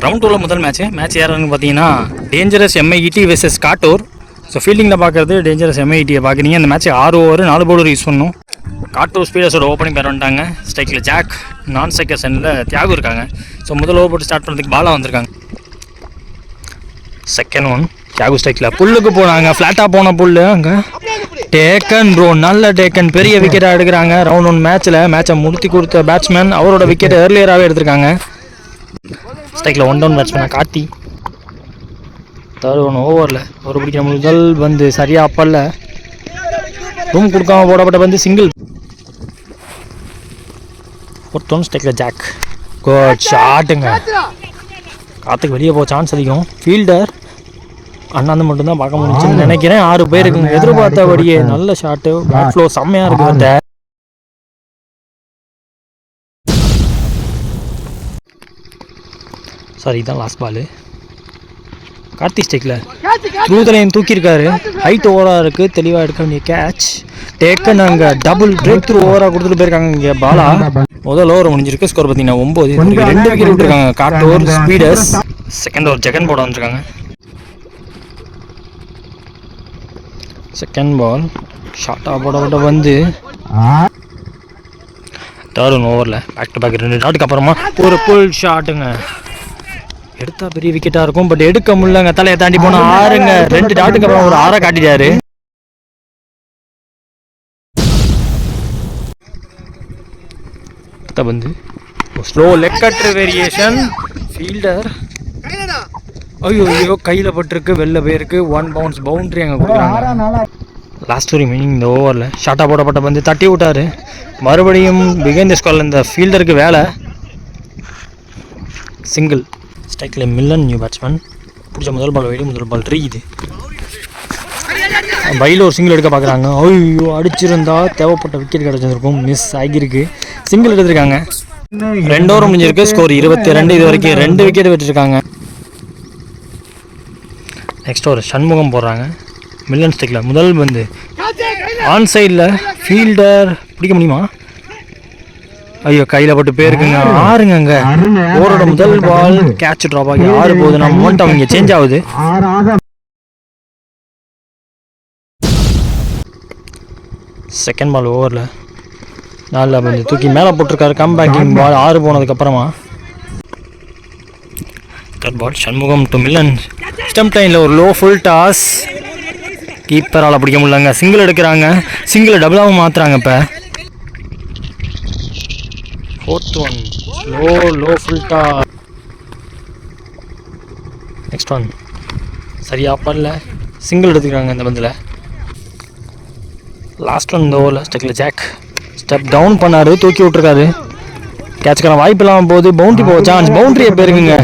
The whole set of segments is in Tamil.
ரவுண்ட் 2ல் முதல் மேட்ச் யாருன்னு பார்த்தீங்கன்னா dangerous MIET versus Kattur. So ஃபீல்டிங்கில் பார்க்குறது டேஞ்சரஸ் MIETயை பார்க்குறீங்க. இந்த மேட்ச் 6 ஓவர் 4 பவுலர் யூஸ் பண்ணணும். காட்டூர் ஸ்பீடர்ஸோட ஓப்பனிங் பேர் வந்துட்டாங்க. ஸ்ட்ரைக்கில் ஜாக், நான் ஸ்ட்ரைக்கர் சென்டில் தியாகு இருக்காங்க. ஸோ முதல் ஓவர் போட்டு ஸ்டார்ட் பண்ணுறதுக்கு பாலா வந்திருக்காங்க. செகண்ட் ஒன் தியாகு ஸ்ட்ரைக்கில் புல்லுக்கு போனாங்க. ஃப்ளாட்டாக போன புல்லு அங்கே டேக்கன் ப்ரோ, நல்ல டேக்கன், பெரிய விக்கெட்டாக எடுக்கிறாங்க. ரவுண்ட் 1 மேட்சை முடித்து கொடுத்த பேட்ஸ்மேன் அவரோட விக்கெட் ஏர்லியராகவே எடுத்திருக்காங்க. ஸ்ட்ரைக்கில் 1 டவுன் பேட்ஸ்மேனாக கார்த்தி. தேர்ட் ஒன் ஓவரில் ஒரு பிடிக்கிற முதல் வந்து சரியாக அப்பல்ல ரூம் கொடுக்காம போடப்பட்ட வந்து சிங்கிள். ஃபோர்த் ஒன் ஸ்ட்ரைக்கில் ஜாக், குட் ஷாட்டுங்க. காற்றுக்கு வெளியே போக சான்ஸ் அதிகம். ஃபீல்டர் அண்ணாந்து மட்டும்தான் பார்க்க முடிச்சுன்னு நினைக்கிறேன். 6 பேருக்குங்க. எதிர்பார்த்தபடியே நல்ல ஷாட்டு, பேட் ஃப்ளோ செம்மையாக இருக்குது. சாரி, இதுதான் லாஸ்ட் பாலு. கார்த்தி ஸ்டிக்கில் த்ரூ தலையும் தூக்கியிருக்காரு. ஹைட் ஓவராக இருக்குது, தெளிவாக எடுக்க வேண்டிய கேட்ச். டேக்கன் அங்கே டபுள் பிரேக் த்ரூ ஓவராக கொடுத்துட்டு போயிருக்காங்க. இங்கே பாலா முதல் ஓவர் முடிஞ்சிருக்கு. ஸ்கோர் பார்த்தீங்கன்னா 9. 2 விக்கெட் விட்டுருக்காங்க காட்டூர் ஸ்பீடர்ஸ். செகண்ட் ஓவர் ஜெகன் போட வந்துருக்காங்க. செகண்ட் பால் ஷார்ட்டாக போட வந்து தேர்ட் ஒன் ஓவரில் பேக் டு பேக் 2 டாட்டுக்கு அப்புறமா ஒரு புல் ஷாட்டுங்க. எடுத்தா பெரிய விக்கெட்டாக இருக்கும், பட் எடுக்க முடியலங்க. தலையை தாண்டி போன 6ங்க. 2 டாட்டுக்கு அப்புறம் ஒரு 6 காட்டிட்டாரு. வந்து slow leg cutter variation. Fielder ஐயோ கையில் பட்டிருக்கு, வெளில போயிருக்கு. 1 பவுன்ஸ் பவுண்ட்ரி அங்கே கொடுக்குறாங்க. லாஸ்ட் ரிமைனிங் இந்த ஓவரில் ஷார்ட்டாக போடப்பட்ட வந்து தட்டி விட்டார். மறுபடியும் பிகைன் தி ஸ்கோரில் இந்த ஃபீல்டருக்கு வேலை. சிங்கிள். ஸ்ட்ரைக்கில் மில்லன் நியூ பேட்ஸ்மேன். பிடிச்ச முதல் பால் வைடு, முதல் பால் 3. இது பையில் ஒரு சிங்கிள் எடுக்க பார்க்குறாங்க. ஐயோ அடிச்சிருந்தா தேவைப்பட்ட விக்கெட் கிடச்சிருக்கும், மிஸ் ஆகியிருக்கு. சிங்கிள் எடுத்திருக்காங்க. 2 ஓவர் முடிஞ்சிருக்கு. ஸ்கோர் 22. இது வரைக்கும் 2 விக்கெட் வச்சுருக்காங்க. நெக்ஸ்ட் ஓவர் சண்முகம் போடுறாங்க. மில்லன் ஸ்டிக்கில் முதல் வந்து ஆன் சைடில் ஃபீல்டர் பிடிக்க முடியுமா? ஐயோ கையில் பட்டு போயிருக்குங்க. 6ங்க. அங்கே ஓவரோட முதல் பால் கேட்ச் ட்ராப் ஆகி 6 போகுது. நம்ம மொமெண்டம் இங்கே சேஞ்ச் ஆகுது. செகண்ட் பால் ஓவரில் 4 வந்து தூக்கி மேலே போட்டிருக்காரு. கம் பேக்கிங் பால் 6 போனதுக்கப்புறமா third ball Shanmugam to Millan. Stump லைனில் ஒரு லோ ஃபுல் டாஸ். கீப்பரால் பிடிக்க முடியலங்க. சிங்கிள் எடுக்கிறாங்க. சிங்கிள் டபுளாகவும் மாற்றுறாங்க. இப்போ fourth one low full toss. Next one சரியாக பண்ணல, சிங்கிள் எடுத்துக்கிறாங்க இந்த பந்தில். லாஸ்ட் ஒன் இந்த ஓவரில் ஸ்டெக்கில் ஜாக் ஸ்டெப் டவுன் பண்ணார், தூக்கி விட்டுருக்காரு. கேட்சுக்கான வாய்ப்பு இல்லாமல் போகுது. பவுண்ட்ரி போக சான்ஸ். பவுண்ட்ரியை போயிருக்குங்க.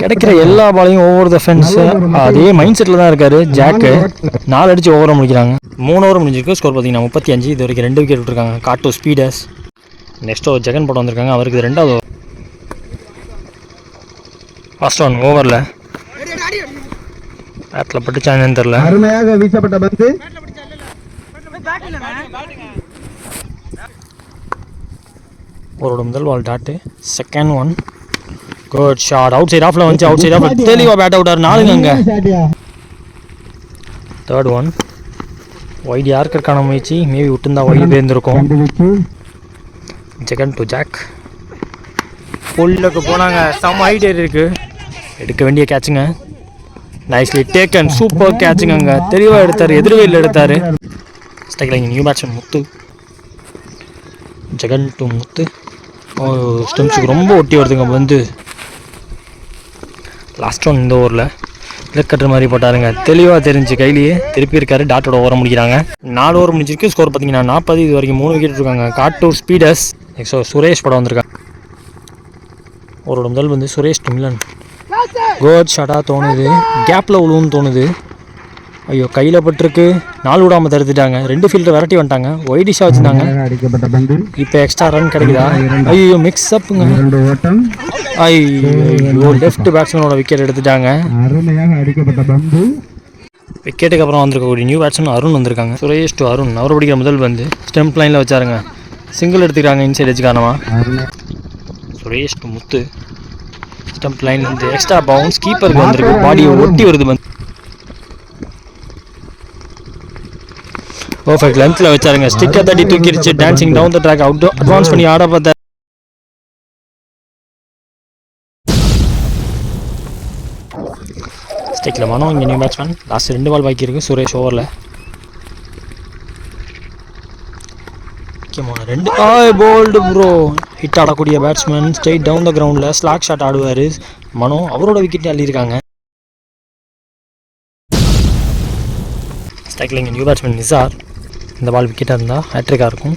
கிடைக்கிற எல்லா பாலையும் ஓவர் த ஃபென்ஸ் அதே மைண்ட் செட்டில் தான் இருக்காரு ஜாக்கு. 4 அடித்து ஓவராக முடிக்கிறாங்க. 3 ஓவர் முடிஞ்சிருக்கு. ஸ்கோர் பார்த்தீங்கன்னா 35. இது வரைக்கும் 2 விக்கெட் விட்டுருக்காங்க Kattur speeders. Next over Jagan போட வந்திருக்காங்க. அவருக்கு 2வது ஓவர். ஃபர்ஸ்ட் ஒன் ஓவரில் பேட்டில் பட்டுச்சான்னு தெரியல. அருமையாக வீசப்பட்ட பந்து. ஓவரோட முதல் ball dot. Second one good shot. Outside ஆஃப்ல வந்து அவுட் சைட் ஆஃப் தெளிவாக பேட் அவுட் ஆறு. 4ங்க. அங்கே தேர்ட் ஒன் வைட் யாருக்கான முயற்சி. மேபி விட்டுருந்தா வைடு போயிருந்துருக்கும். Jagan to Jack. புல்லுக்கு போனாங்க. செம்ம ஹைட் இருக்கு. எடுக்க வேண்டிய கேட்சுங்க. Nicely taken. சூப்பர் கேட்சுங்க. அங்கே தெளிவாக எடுத்தார், எதிர்வையில் எடுத்தார். ஸ்ட்ரைக்கில் இங்கே new batsman Muthu. Jagan to Muthu. ஸ்டெம்ஸுக்கு ரொம்ப ஒட்டி வருதுங்க வந்து. லாஸ்ட் ஒன் இந்த ஓவரில் இலக்கட்டுற மாதிரி போட்டாருங்க. தெளிவாக தெரிஞ்சு கையிலேயே திருப்பி இருக்காரு. டாட்டோட ஓவரம் முடிக்கிறாங்க. 4 ஓவர் முடிஞ்சிருக்கு. ஸ்கோர் பார்த்தீங்கன்னா 40. இது வரைக்கும் 3 விக்கெட் இருக்காங்க காட்டூர் ஸ்பீடர்ஸ். நெக்ஸ்ட் சுரேஷ் படம் வந்திருக்காங்க. அவரோட முதல் வந்து சுரேஷ் டு மில்லன். குட் ஷாட்டாக தோணுது. கேப்பில் விழுவுன்னு தோணுது. ஐயோ கையில் பட்டிருக்கு. 4 விடாமல் தடுத்துட்டாங்க. 2 ஃபீல்டர் விரட்டி வந்துட்டாங்க. ஒய்டிஷாக வச்சுருந்தாங்க. இப்போ எக்ஸ்ட்ரா ரன் கிடைக்குதா? ஐயோ மிக்ஸ் அப்புங்க. ஐயோ லெஃப்ட் பேட்ஸ்மேனோட விக்கெட் எடுத்துட்டாங்க. விக்கெட்டுக்கு அப்புறம் வந்திருக்கக்கூடிய நியூ பேட்ஸ்மேன் அருண் வந்திருக்காங்க. சுரேஷ் டு அருண். அவர் பிடிக்கிற முதல் வந்து ஸ்டெம்ப் லைனில் வச்சாருங்க. சிங்கிள் எடுத்துக்கிறாங்க இன்சைட் எஜ் காரணமாக. Suresh to Muthu. Stump line வந்து எக்ஸ்ட்ரா பவுன்ஸ் கீப்பருக்கு வந்திருக்கு, பாடியை ஒட்டி வருது வந்து. பர்ஃபெக்ட் லென்த்ல வச்சாருங்க, ஸ்டிக்கை தட்டி தூக்கிடுச்சு. Dancing down the track out advance பண்ணி ஆட பார்த்தார். ஸ்டிக்கில் மனோ இங்கே நியூ பேட்ஸ்மேன். லாஸ்ட் 2 பால் பாக்கி இருக்கு சுரேஷ் ஓவரில். முக்கியமான 2 போல்டு ப்ரோ. ஹிட் ஆடக்கூடிய பேட்ஸ்மேன் ஸ்ட்ரெயிட் டவுன் த கிரவுண்டில் ஸ்லாக் ஷாட் ஆடுவார். மனோ அவரோட விக்கெட் அள்ளியிருக்காங்க. ஸ்ட்ரைக்கில் இங்கே நியூ பேட்ஸ்மேன் நிசார். இந்த பால் விக்கெட்டாக இருந்தால் ஹேட்ரிக்காக இருக்கும்.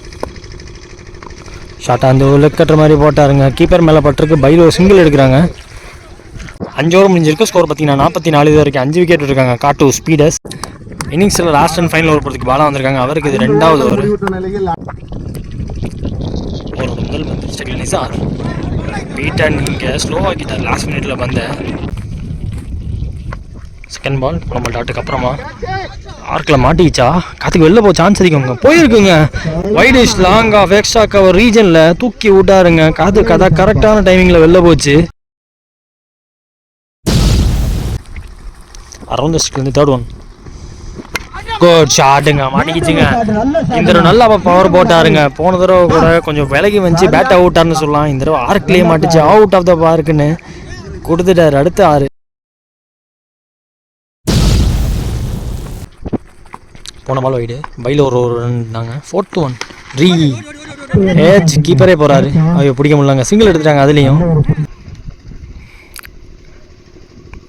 ஷார்ட்டாக அந்த லெக் கட்டுற மாதிரி போட்டாருங்க, கீப்பர் மேலே பட்டிருக்கு. பைலோ சிங்கிள் எடுக்கிறாங்க. 5 ஓவர் முடிஞ்சிருக்கு. ஸ்கோர் பார்த்தீங்கன்னா 44 இது வரைக்கும் 5 விக்கெட் இருக்காங்க. காட்டு ஸ்பீடர்ஸ் இன்னிங்ஸில் லாஸ்ட் அண்ட் ஃபைனல் ஓவர் போகிறதுக்கு பாலாக வந்திருக்காங்க. அவருக்கு இது 2வது ஓவர். ஒரு முதல் பந்து ஸ்ட்ரைக்கில் நிசார் பீட்டன் இங்கே ஸ்லோவாக்கிட்டார் லாஸ்ட் மினிட்ல பந்த. செகண்ட் பால் நம்ம டாட்டுக்கு அப்புறமா ஆர்க்கில் மாட்டிக்கிச்சா, காத்துக்கு வெளில போக சான்ஸ் அதிகங்க. போயிருக்குங்க wide is long off extra cover ரீஜனில் தூக்கி விட்டாருங்க. காத்து கதை கரெக்டான டைமிங்கில் வெளில போச்சு. Around ஸ்டிக்லேருந்து 3rd one. குட் ஷாட்டுங்க, மாட்டிக்கிச்சுங்க. இந்த தடவை நல்லா பவர் போட்டாருங்க. போன தடவை கூட கொஞ்சம் விலகி வந்துச்சு, பேட் அவுட்டார்னு சொல்லலாம். இந்த தடவை ஆர்க்லேயே மாட்டிச்சு, அவுட் ஆஃப் த பார்க்குன்னு கொடுத்துட்டாரு. அடுத்த 6. போன பால் வைடு பைல ஒரு ரன் இருந்தாங்க. 4th one. ஏஜ் கீப்பரே போகிறாரு. ஐயோ பிடிக்க முடியலங்க, சிங்கிள் எடுத்துட்டாங்க. அதுலேயும்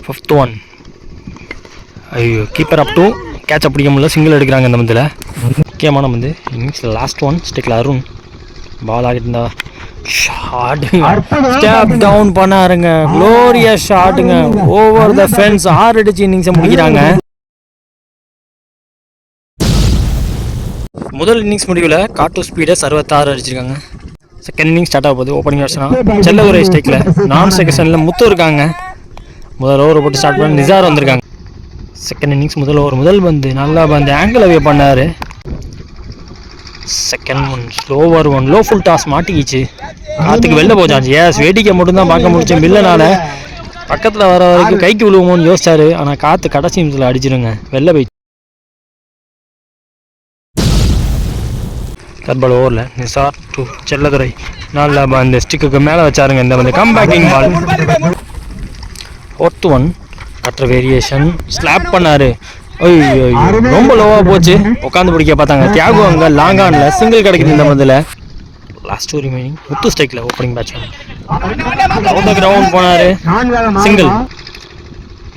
5th ஒன். ஐயோ கீப்பர் அப் டூ கேட்சை பிடிக்க முடியல, சிங்கிள் எடுக்கிறாங்க. இந்த மந்தில் முக்கியமான வந்து இன்னிங்ஸில் லாஸ்ட் ஒன். ஸ்டிக்கில் அருண் பால் ஆகிட்டு இருந்தா ஷாட்டுங்க, ஸ்டெப் டவுன் பண்ணாருங்க. க்ளோரியஸ் ஷாட்டுங்க, ஓவர் த ஃபென்ஸ். 6 அடிச்சு இன்னிங்ஸை முடிக்கிறாங்க. முதல் இன்னிங்ஸ் முடிவில் காட்டு ஸ்பீடர்ஸ் 66 அடிச்சிருக்காங்க. செகண்ட் இன்னிங்ஸ் ஸ்டார்ட் ஆக போகுது. ஓப்பனிங் பேட்ஸ்னா செல்லதுரை ஸ்ட்ரைக்கில், நான் செகண்டில் முத்து இருக்காங்க. முதல் ஓவர் போட்டு ஸ்டார்ட் பண்ண நிசார் வந்திருக்காங்க. செகண்ட் இன்னிங்ஸ் முதல் ஓவர் முதல் பந்து நல்லா பந்து ஆங்கிள் அவே பண்ணார். Second one slower one low full toss மாட்டிக்கிச்சு, காற்றுக்கு வெளில போச்சாச்சு. ஏஸ் வேடிக்கை மட்டும்தான் பார்க்க முடிச்சேன். மில்லனால பக்கத்தில் வர வரைக்கும் கைக்கு விழுவோமோன்னு யோசிச்சாரு, ஆனால் காற்று கடைசி நிமிஷத்தில் அடிச்சிருங்க, வெளில போய். தர்பால் ஓவரில் நிசார் டு செல்லதுரை நல்லா அந்த ஸ்டிக்கு மேலே வச்சாருங்க. இந்த வந்து கம்பேக்கிங் பால். 4th one. கட்டுற வேரியேஷன் ஸ்லாப் பண்ணாரு. ஐயோ ரொம்ப லோவாக போச்சு, உட்காந்து பிடிக்க பார்த்தாங்க. தியாகு அங்கே லாங் ஆனில் சிங்கிள் கிடைக்குது. இந்த மதில் லாஸ்ட் 2 ரிமைனிங். முத்து ஸ்ட்ரைக்கில் ஓப்பனிங் பேட்ஸ்மேன் கிரவுண்ட் போனார், single.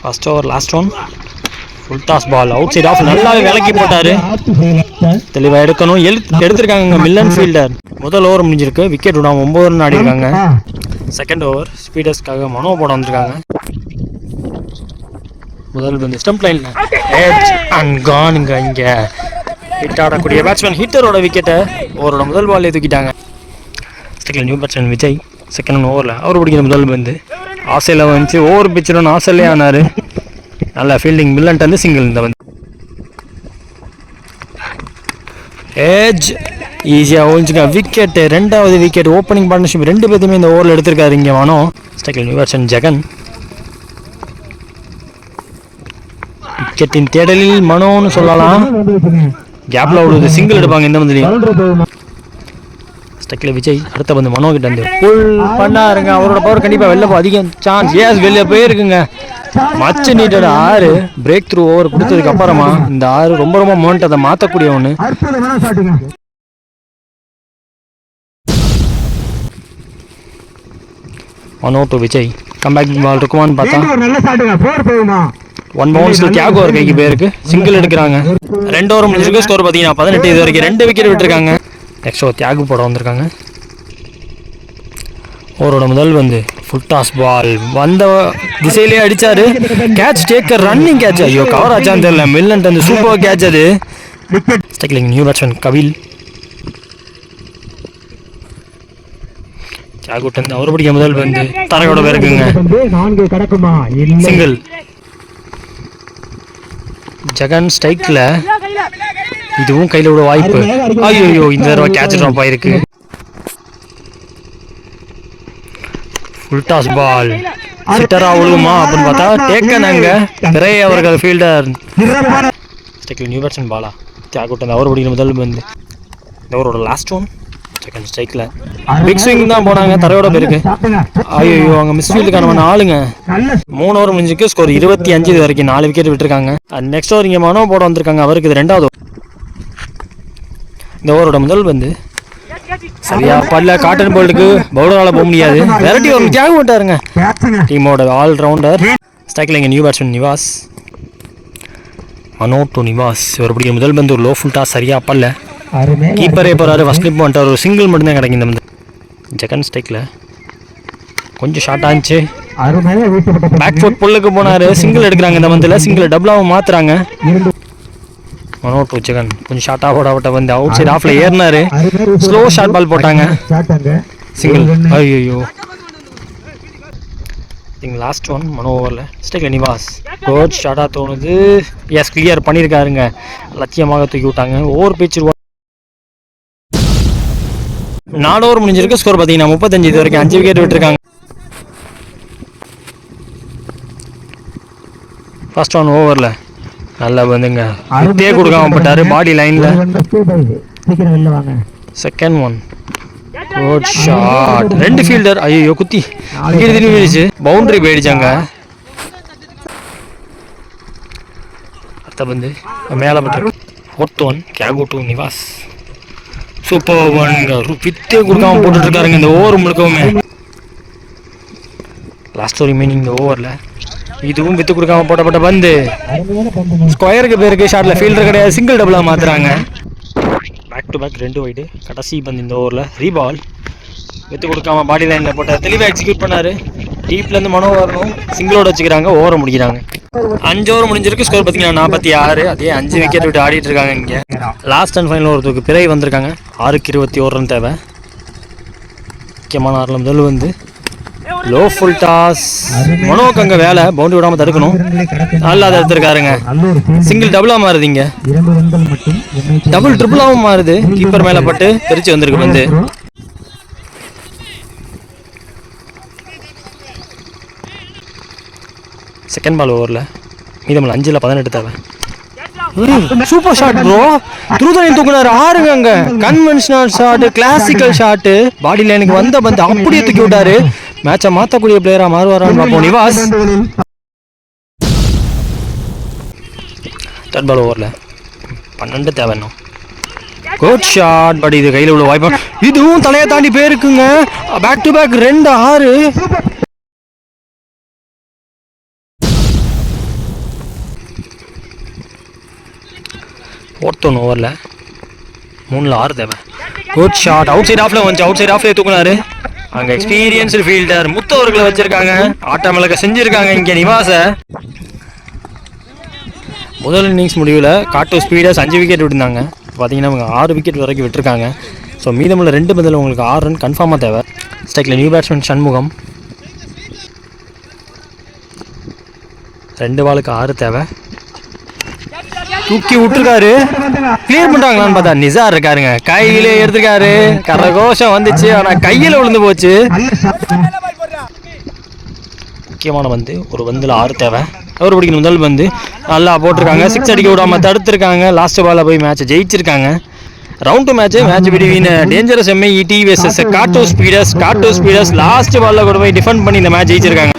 First over last one. Full toss ball outside off நல்லாவே விலக்கி போட்டார். தெளிவாக எடுக்கணும், எடுத்திருக்காங்க மில்லன் ஃபீல்டர். முதல் ஓவர் முடிஞ்சிருக்கு, விக்கெட் விடாமல் 9 ரன் ஆடி இருக்காங்க. செகண்ட் ஓவர் ஸ்பீடர்ஸ்க்காக மனோ போட வந்திருக்காங்க. முதல் வந்து ஸ்டம்ப் லைனில் எட்ஜ் அண்ட் கானுங்க. இங்கே ஹிட் ஆடக்கூடிய பேட்ஸ்மேன் ஹிட்டரோட விக்கெட்டை ஓவரோட முதல் பால்லே தூக்கிட்டாங்க. ஸ்டிக்கில் நியூ பேட்ஸ்மேன் விஜய் செகண்ட் ஓவரில் அவர் பிடிக்கிற முதல் வந்து ஆசையில் வந்துச்சு. ஓவர் பிச்சிடணும் ஆசையிலே ஆனார். நல்லா ஃபீல்டிங், மில்லன்ட்டு வந்து சிங்கிள். இந்த வந்து ஏஜ் ஈஸியாக ஒழிஞ்சுங்க விக்கெட்டு. 2வது விக்கெட். ஓப்பனிங் பார்ட்னர்ஷிப் 2 பேருமே இந்த ஓவரில் எடுத்திருக்காரு. இங்கே வானோ ஸ்டிக்கில் நியூ பேட்ஸ்மேன் ஜெகன். விக்கெட்டின் தேடலில் மனோன்னு சொல்லலாம். கேப்ல விடுவது சிங்கிள் எடுப்பாங்க இந்த மந்திலையும். ஸ்டக்கில் விஜய் அடுத்த பந்து மனோ கிட்ட வந்து புல் பண்ணாருங்க. அவரோட பவர் கண்டிப்பாக வெளில அதிகம் சான்ஸ். ஏஸ் வெளியே போயிருக்குங்க. மச்சு நீட்டோட 6 பிரேக் த்ரூ ஓவர் கொடுத்ததுக்கு அப்புறமா இந்த 6 ரொம்ப ரொம்ப மொமெண்ட் அதை மாற்றக்கூடிய ஒன்று. மனோ டு விஜய் கம்பேக்கிங் பால் இருக்குமான்னு பார்த்தா 1 பவுன்ஸில் தியாகு ஒரு கைக்கு போயிருக்கு, சிங்கிள் எடுக்கிறாங்க. 2 ஓவர் முடிஞ்சிருக்கு. ஸ்கோர் பார்த்தீங்கன்னா 18 இது வரைக்கும் 2 விக்கெட் விட்டுருக்காங்க. நெக்ஸ்ட் ஓவர் தியாகு போட வந்திருக்காங்க. ஓவரோட முதல் வந்து ஃபுல் டாஸ் பால் வந்த திசையிலே அடிச்சாரு. Catch taker running catch. ஐயோ கவர் ஆச்சான்னு தெரியல, மில்லன்ட் அந்த சூப்பர் கேட்ச் அது. ஸ்ட்ரைக்கில் நியூ பேட்ஸ்மேன் கபில். தியாகுட்டு அவர் பிடிக்க முதல் வந்து தரையோட போயிருக்குங்க, சிங்கிள். ஜெகன் ஸ்ட்ரைக்கில் இதுவும் கையில் விட வாய்ப்பு. ஐயோ இந்த தடவை கேட்ச் ட்ராப் ஆயிருக்கு. ஃபுல் டாஸ் பால் சிட்டரா விழுகுமா அப்படின்னு பார்த்தா டேக்கனாங்க பிறை அவர்கள் ஃபீல்டர். ஸ்ட்ரைக்கில் நியூ பேட்ஸ்மேன் பாலா தியாகுட்டன் அவர் பிடிக்கிற முதல் வந்து இந்த ஓவரோட லாஸ்ட் ஒன் செகண்ட் ஸ்ட்ரைக்கில் பிக் ஸ்விங் தான் போனாங்க, தரையோட போயிருக்கு. ஐயோ அங்கே மிஸ்ஃபீல்டுக்கான ஆளுங்க. 3 ஓவர் முடிஞ்சுக்கு ஸ்கோர் 25 இது வரைக்கும் 4 விக்கெட் விட்டுருக்காங்க. நெக்ஸ்ட் ஓவர் இங்கே மனோ போட வந்திருக்காங்க, அவருக்கு இது 2வது. இந்த ஓவரோட முதல் வந்து சரியா பல்ல காட்டன் போல்டுக்கு பவுலரால் போக முடியாது, வெரைட்டி ஒரு தியாகம் விட்டாருங்க டீமோட ஆல்ரவுண்டர். ஸ்ட்ரைக்கில் இங்கே new batsman Nivas Mano to Nivas இவர் பிடிக்கிற முதல் பந்து ஒரு லோ ஃபுல்டா சரியா பல்ல கீப்பரே போகிறாரு, ஃபஸ்ட் ஸ்லிப் பண்ணிட்டார், ஒரு சிங்கிள் மட்டும்தான் கிடைக்கும் இந்த வந்து. செகண்ட் ஸ்ட்ரைக்கில் கொஞ்சம் ஷார்ட் ஆச்சு, பேக் ஃபுட் புல்லுக்கு போனார், சிங்கிள் எடுக்கிறாங்க இந்த மந்தில், சிங்கிள் டபுளாகவும் மாற்றுறாங்க. மனோ டு ஜெகன் கொஞ்சம் ஷார்ட்டாக போட வந்து அவுட் சைட் ஆஃப்ல ஏறினாரு, ஸ்லோ ஷார்ட் பால் போட்டாங்க, சிங்கிள். ஐயோ லாஸ்ட் ஒன் மனோ ஓவரில். ஸ்ட்ரைக்கில் நிவாஸ் கோச் ஷார்ட்டாக தோணுது, எஸ் கிளியர் பண்ணியிருக்காருங்க, லட்சியமாக தூக்கி விட்டாங்க. ஓவர் பிச் 4 ஓவர் முடிஞ்சிருக்கு, ஸ்கோர் பார்த்தீங்கன்னா 35 இது வரைக்கும் 5 விக்கெட் விட்டுருக்காங்க. ஃபர்ஸ்ட் ஒன் ஓவரில் நல்லா வந்துங்க விட்டே கொடுக்காம போட்டாரு பாடி லைன்ல. Second one good shot, 2 fielder ஐயோ குத்தி திடீர்னு போயிடுச்சு, பவுண்டரி போயிடுச்சாங்க. அடுத்த பந்து மேலே பட்டு ஃபோர்த் ஒன் கேகோ டு நிவாஸ் சூப்பர் ஒன், விட்டே கொடுக்காம போட்டுட்டு இருக்காருங்க இந்த ஓவர் முழுக்கவுமே. லாஸ்ட் ரிமைனிங் இந்த ஓவரில் இதுவும் வித்து கொடுக்காம போட்டப்பட்ட பந்து ஸ்கொயருக்கு பேருக்கு ஷாட்ல ஃபீல்டர் கிடையாது, சிங்கிள் டபுளாக மாற்றுறாங்க. பேக் டு பேக் 2 வைடு, கடைசி பந்து இந்த ஓவரில் ரீபால் வித்து கொடுக்காம பாடி லைனில் போட்ட தெளிவாக எக்ஸிக்யூட் பண்ணார். டீப்லேருந்து மனோ வரணும், சிங்கிளோட வச்சுக்கிறாங்க, ஓவரை முடிக்கிறாங்க. 5 ஓவர் முடிஞ்சிருக்கு, ஸ்கோர் பார்த்தீங்கன்னா 46, அதே 5 விக்கெட் விட்டு ஆடிட்டு இருக்காங்க. இங்கே லாஸ்ட் அண்ட் ஃபைனல் ஓவருக்கு பிறகு வந்திருக்காங்க, 6க்கு 21 ரன் தேவை. முக்கியமான 6 முதல் வந்து லோ ஃபுல் டாஸ், மனோக்கு அங்கே வேலை பவுண்டரி விடாமல் தடுக்கணும், நல்லா அதை எடுத்துருக்காருங்க, சிங்கிள் டபுளாக மாறுதுங்க, டபுள் ட்ரிபிளாகவும் மாறுது, கீப்பர் மேலே பட்டு பிரித்து வந்திருக்கு வந்து. செகண்ட் பால் ஓவரில் மீதமில்ல 5ல் 18 தேவை. சூப்பர் ஷாட் ப்ரோ, துருதனை தூக்குனாரு, ஆறுங்க அங்கே கன்வென்ஷனல் ஷாட், கிளாசிக்கல் ஷாட்டு, பாடி லைனுக்கு வந்த பந்து அப்படியே தூக்கி விட்டாரு. மேட்சை மாற்றக்கூடிய பிளேயராக மாறுவாரான்னு பார்ப்போம். நிவாஸ் தேர்ட் பால் ஓவரில் 12 தேவைன்னும் குட் ஷாட், பட் இது கையில் உள்ள வாய்ப்பு, இதுவும் தலையை தாண்டி போயிருக்குங்க. Back to back 2 6. Fourth one ஓவரில் 3ல் 6 தேவை. குட் ஷாட், அவுட் சைட் ஆஃப்ல வந்துச்சு, அவுட் சைட் ஆஃப்ல தூக்குனாரு. அங்கே எக்ஸ்பீரியன்ஸ்டு ஃபீல்டர் முத்தவர்களை வச்சிருக்காங்க, ஆட்டமிழக்க செஞ்சுருக்காங்க இங்கே நிவாஸை. முதல் இன்னிங்ஸ் முடிவில் காட்டு ஸ்பீடர்ஸ் 5 விக்கெட் விட்டுருந்தாங்க, பார்த்தீங்கன்னா அவங்க 6 விக்கெட் வரைக்கும் விட்டுருக்காங்க. ஸோ மீதமுள்ள 2 பதில் உங்களுக்கு 6 ரன் கன்ஃபார்மாக தேவை. ஸ்ட்ரைக்கில் நியூ பேட்ஸ்மேன் சண்முகம் 2 பாலுக்கு 6 தேவை, தூக்கி விட்டுருக்காரு, கிளியர் பண்ணுறாங்களான்னு பார்த்தா நிசார் இருக்காருங்க, கையிலே எடுத்துருக்காரு, கரகோஷம் வந்துச்சு, ஆனால் கையில் விழுந்து போச்சு. முக்கியமான பந்து ஒரு பந்தில் 6 தேவை, அவர் பிடிக்கணும் முதல் பந்து நல்லா போட்டிருக்காங்க, 6 அடிக்க விடாமல் தடுத்துருக்காங்க, லாஸ்ட் பாலில் போய் மேட்சை ஜெயிச்சிருக்காங்க. Round match between dangerous MI TVS காட்டோ ஸ்பீடர்ஸ் லாஸ்ட் பாலில் கூட போய் டிஃபெண்ட் பண்ணி இந்த மேட்ச் ஜெயிச்சிருக்காங்க.